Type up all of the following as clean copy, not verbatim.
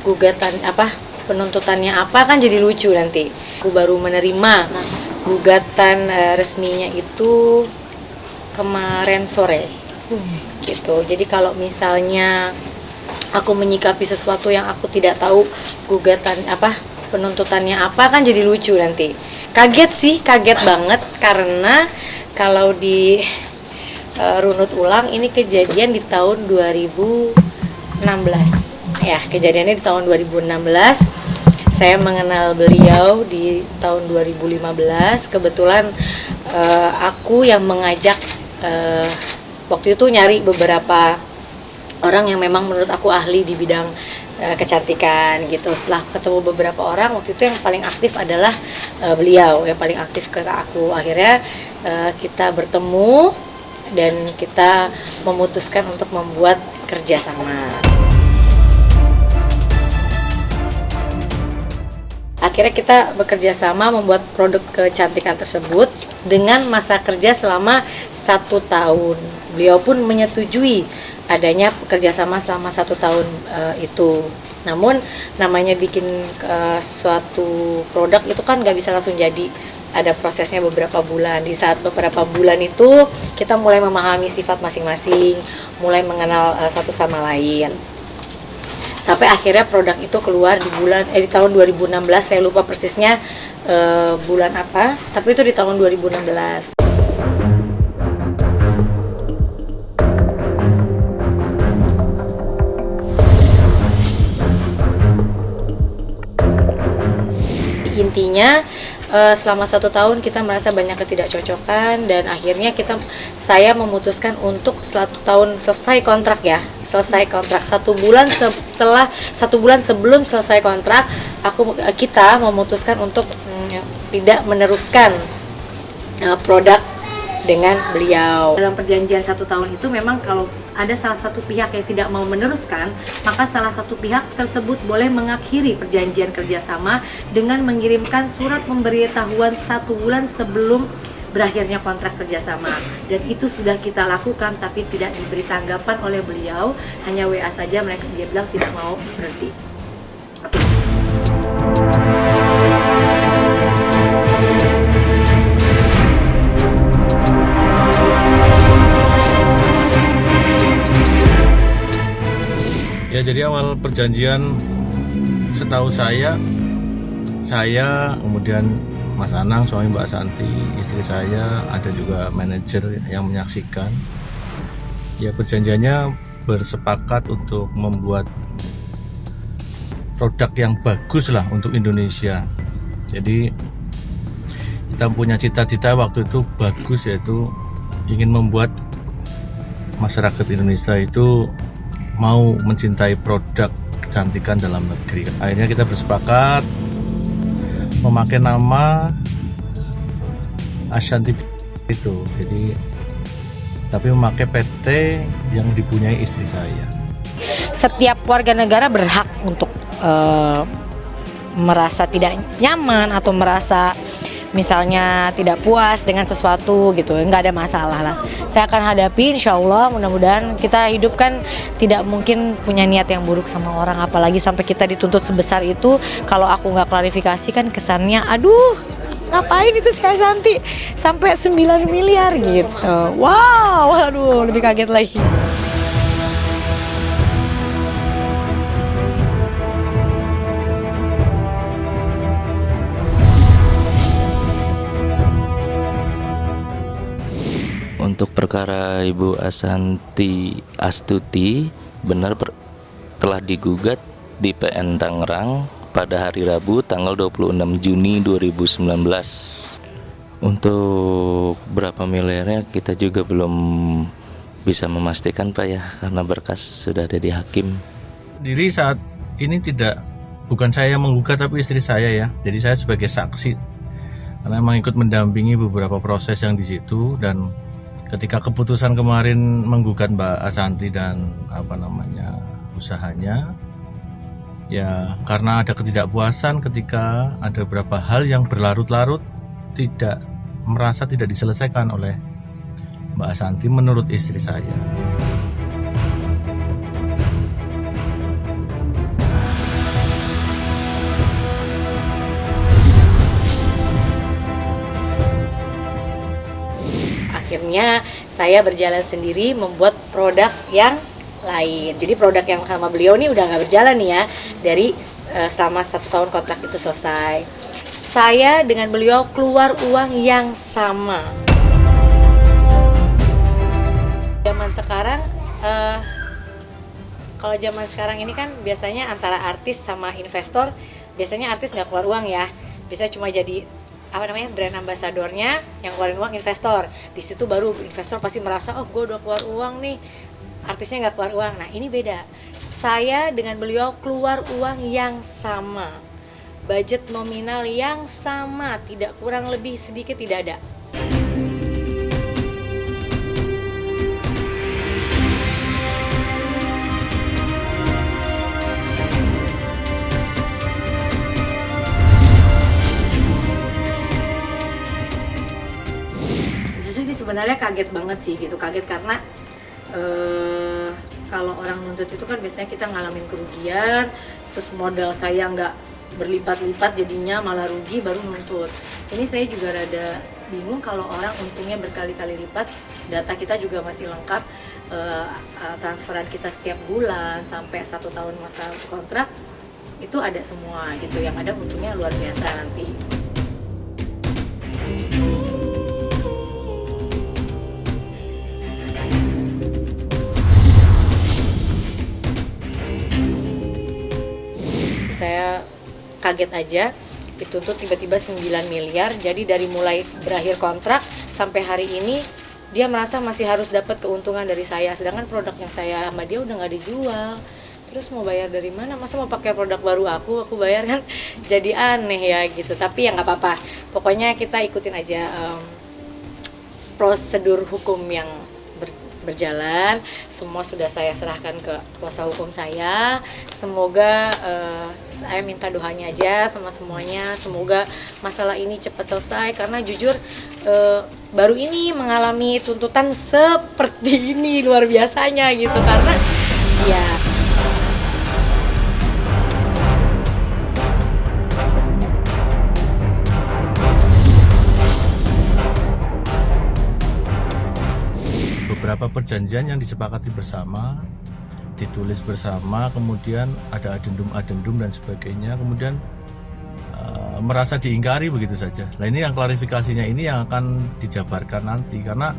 gugatan apa penuntutannya apa kan jadi lucu nanti. Aku baru menerima gugatan resminya itu kemarin sore gitu. Jadi kalau misalnya aku menyikapi sesuatu yang aku tidak tahu gugatan apa penuntutannya apa kan jadi lucu nanti. Kaget banget karena kalau di runut ulang ini kejadian di tahun 2016. Ya, kejadiannya di tahun 2016. Saya mengenal beliau di tahun 2015. Kebetulan aku yang mengajak waktu itu nyari beberapa orang yang memang menurut aku ahli di bidang kecantikan gitu. Setelah ketemu beberapa orang, waktu itu yang paling aktif adalah beliau yang paling aktif ke aku. Akhirnya kita bertemu dan kita memutuskan untuk membuat kerjasama. Akhirnya kita bekerja sama membuat produk kecantikan tersebut dengan masa kerja selama 1 tahun. Beliau pun menyetujui adanya kerjasama selama 1 tahun itu. Namun namanya bikin suatu produk itu kan nggak bisa langsung jadi. Ada prosesnya beberapa bulan. Di saat beberapa bulan itu kita mulai memahami sifat masing-masing, mulai mengenal satu sama lain. Sampai akhirnya produk itu keluar di tahun 2016, saya lupa persisnya bulan apa, tapi itu di tahun 2016. Intinya selama 1 tahun kita merasa banyak ketidakcocokan dan akhirnya saya memutuskan untuk 1 tahun selesai kontrak 1 bulan setelah 1 bulan sebelum selesai kontrak kita memutuskan untuk tidak meneruskan produk dengan beliau. Dalam perjanjian 1 tahun itu memang kalau ada salah satu pihak yang tidak mau meneruskan, maka salah satu pihak tersebut boleh mengakhiri perjanjian kerjasama dengan mengirimkan surat pemberitahuan 1 bulan sebelum berakhirnya kontrak kerjasama. Dan itu sudah kita lakukan, tapi tidak diberi tanggapan oleh beliau, hanya WA saja. Dia bilang tidak mau berhenti. Ya, jadi awal perjanjian setahu saya kemudian Mas Anang, suami Mbak Santi, istri saya, ada juga manajer yang menyaksikan. Ya, perjanjiannya bersepakat untuk membuat produk yang bagus lah untuk Indonesia. Jadi kita punya cita-cita waktu itu bagus, yaitu ingin membuat masyarakat Indonesia itu mau mencintai produk kecantikan dalam negeri. Akhirnya kita bersepakat memakai nama Ashanti itu. Jadi tapi memakai PT yang dipunyai istri saya. Setiap warga negara berhak untuk merasa tidak nyaman atau merasa misalnya tidak puas dengan sesuatu gitu, nggak ada masalah lah. Saya akan hadapi, insya Allah. Mudah-mudahan kita hidup kan tidak mungkin punya niat yang buruk sama orang, apalagi sampai kita dituntut sebesar itu. Kalau aku nggak klarifikasi kan kesannya, aduh ngapain itu si Ashanti sampai 9 miliar gitu. Wow, aduh lebih kaget lagi. Untuk perkara Ibu Ashanti Astuti benar telah digugat di PN Tangerang pada hari Rabu tanggal 26 Juni 2019. Untuk berapa miliarnya kita juga belum bisa memastikan Pak ya, karena berkas sudah ada di hakim. Diri saat ini bukan saya yang menggugat tapi istri saya ya. Jadi saya sebagai saksi karena memang ikut mendampingi beberapa proses yang di situ. Dan ketika keputusan kemarin menggugat Mbak Ashanti dan usahanya, ya karena ada ketidakpuasan ketika ada beberapa hal yang berlarut-larut merasa tidak diselesaikan oleh Mbak Ashanti menurut istri saya. akhirnya saya berjalan sendiri membuat produk yang lain. Jadi produk yang sama beliau nih udah nggak berjalan nih ya dari selama 1 tahun kontrak itu selesai. Saya dengan beliau keluar uang yang sama. Zaman sekarang, kalau zaman sekarang ini kan biasanya antara artis sama investor, biasanya artis nggak keluar uang ya, bisa cuma jadi brand ambasadornya, yang keluarin uang investor. Di situ baru investor pasti merasa, oh gue udah keluar uang nih, artisnya nggak keluar uang. Nah ini beda, saya dengan beliau keluar uang yang sama, budget nominal yang sama, tidak kurang lebih sedikit tidak ada. Sebenarnya kaget banget sih gitu, kaget karena kalau orang nuntut itu kan biasanya kita ngalamin kerugian, terus modal saya nggak berlipat-lipat jadinya malah rugi baru nuntut. Ini saya juga rada bingung kalau orang untungnya berkali-kali lipat, data kita juga masih lengkap, transferan kita setiap bulan sampai 1 tahun masa kontrak itu ada semua gitu, yang ada untungnya luar biasa nanti. Saya kaget aja dituntut tiba-tiba 9 miliar. Jadi dari mulai berakhir kontrak sampai hari ini dia merasa masih harus dapat keuntungan dari saya, sedangkan produk yang saya sama dia udah nggak dijual. Terus mau bayar dari mana? Masa mau pakai produk baru aku bayar kan jadi aneh ya gitu. Tapi ya nggak apa-apa, pokoknya kita ikutin aja prosedur hukum yang berjalan. Semua sudah saya serahkan ke kuasa hukum saya. Semoga saya minta doanya aja sama semuanya, semoga masalah ini cepat selesai, karena jujur baru ini mengalami tuntutan seperti ini, luar biasanya gitu, karena ya beberapa perjanjian yang disepakati bersama, ditulis bersama, kemudian ada adendum dan sebagainya, kemudian merasa diingkari begitu saja. Nah ini yang klarifikasinya ini yang akan dijabarkan nanti, karena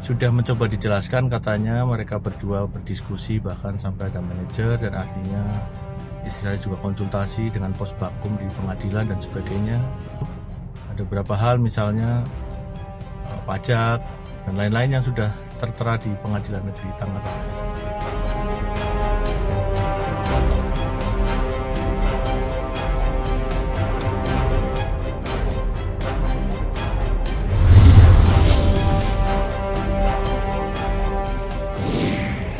sudah mencoba dijelaskan, katanya mereka berdua berdiskusi bahkan sampai ada manajer, dan artinya istilahnya juga konsultasi dengan pos bakum di pengadilan dan sebagainya. Ada beberapa hal misalnya pajak dan lain-lain yang sudah tertera di Pengadilan Negeri Tangerang.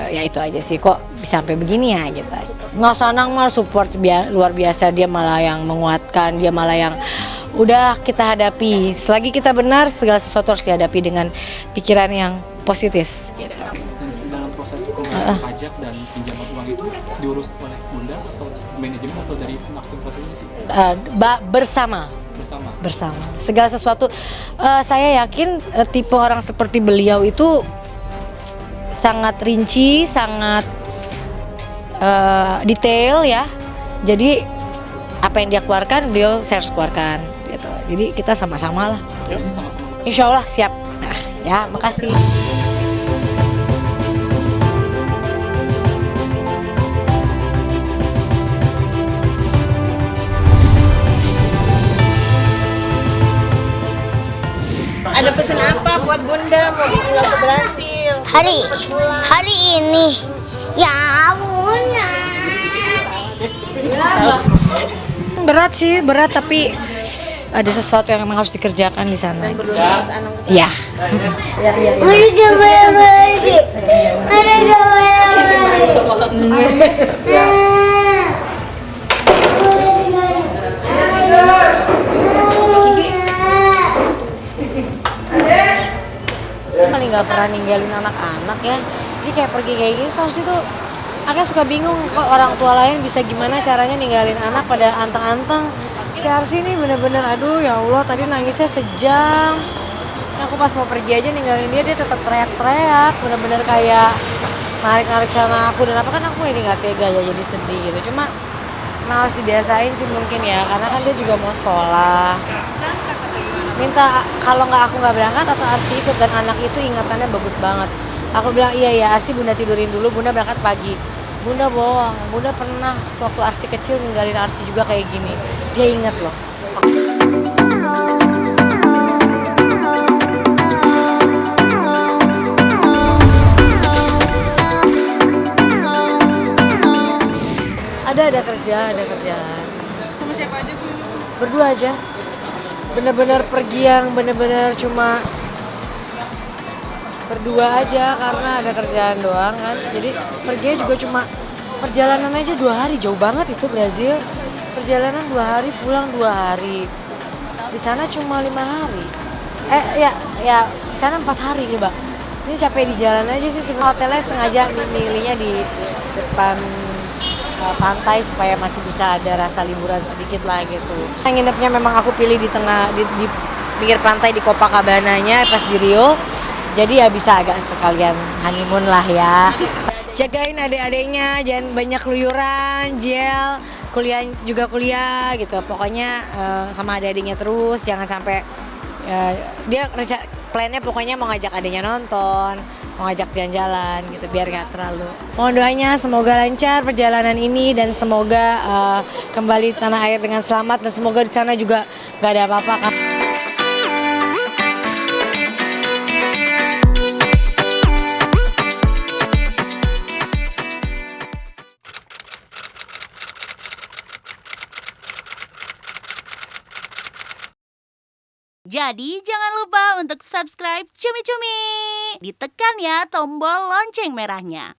Ya itu aja sih, kok bisa sampai begini ya gitu. Nggak senang malah support luar biasa, dia malah yang menguatkan, dia malah yang udah kita hadapi. Selagi kita benar, segala sesuatu harus dihadapi dengan pikiran yang positif. Gitu. Dalam proses pengumpulan pajak dan pinjaman uang itu diurus oleh Bunda atau manajemen atau dari akun sih? Bersama. Segala sesuatu, saya yakin tipe orang seperti beliau itu sangat rinci, sangat detail ya. Jadi apa yang dia keluarkan, saya harus keluarkan gitu. Jadi kita sama-sama lah. Insya Allah siap. Nah, ya, makasih. Ada pesan apa buat Bunda mau tinggal berhasil? Hari ini ya Bunda. Berat sih, tapi ada sesuatu yang memang harus dikerjakan di sana. Ya. Paling nggak pernah ninggalin anak-anak ya. Jadi kayak pergi kayak gini, seharusnya tuh akhirnya suka bingung kok orang tua lain bisa gimana caranya ninggalin anak pada anteng-anteng. Si Arsi ini bener-bener aduh ya Allah, tadi nangisnya sejam. Aku pas mau pergi aja ninggalin dia tetap teriak-teriak, bener-bener kayak narik-narik celana aku, dan apa kan aku ini nggak tega ya, jadi sedih gitu. Cuma emang harus dibiasain sih mungkin ya, karena kan dia juga mau sekolah. Minta kalau aku nggak berangkat atau Arsi ikut, dan anak itu ingatannya bagus banget. Aku bilang iya Arsi bunda tidurin dulu, bunda berangkat pagi. Bunda bohong, bunda pernah sewaktu Arsi kecil ninggalin Arsi juga kayak gini. Dia inget loh. Ada kerjaan. Sama siapa aja tuh? Berdua aja. Bener-bener pergi yang bener-bener cuma berdua aja karena ada kerjaan doang kan. Jadi perginya juga cuma perjalanan aja 2 hari, jauh banget itu Brazil. Perjalanan 2 hari, pulang 2 hari. Di sana cuma 5 hari. Ya di sana 4 hari ya, Bang. Ini capek di jalan aja sih. Hotelnya sengaja milihnya di depan pantai supaya masih bisa ada rasa liburan sedikit lah gitu. Yang nginepnya memang aku pilih di tengah di pinggir pantai di Copacabana-nya pas di Rio. Jadi ya bisa agak sekalian honeymoon lah ya. Jagain adik-adiknya, jangan banyak keluyuran, gel, kuliah gitu. Pokoknya sama adik-adiknya terus, jangan sampai dia plannya pokoknya mau ngajak adiknya nonton, mau ngajak jalan-jalan gitu biar gak terlalu. Mohon doanya semoga lancar perjalanan ini dan semoga kembali tanah air dengan selamat, dan semoga di sana juga gak ada apa-apa. Jadi jangan lupa untuk subscribe Cumi Cumi. Ditekan ya tombol lonceng merahnya.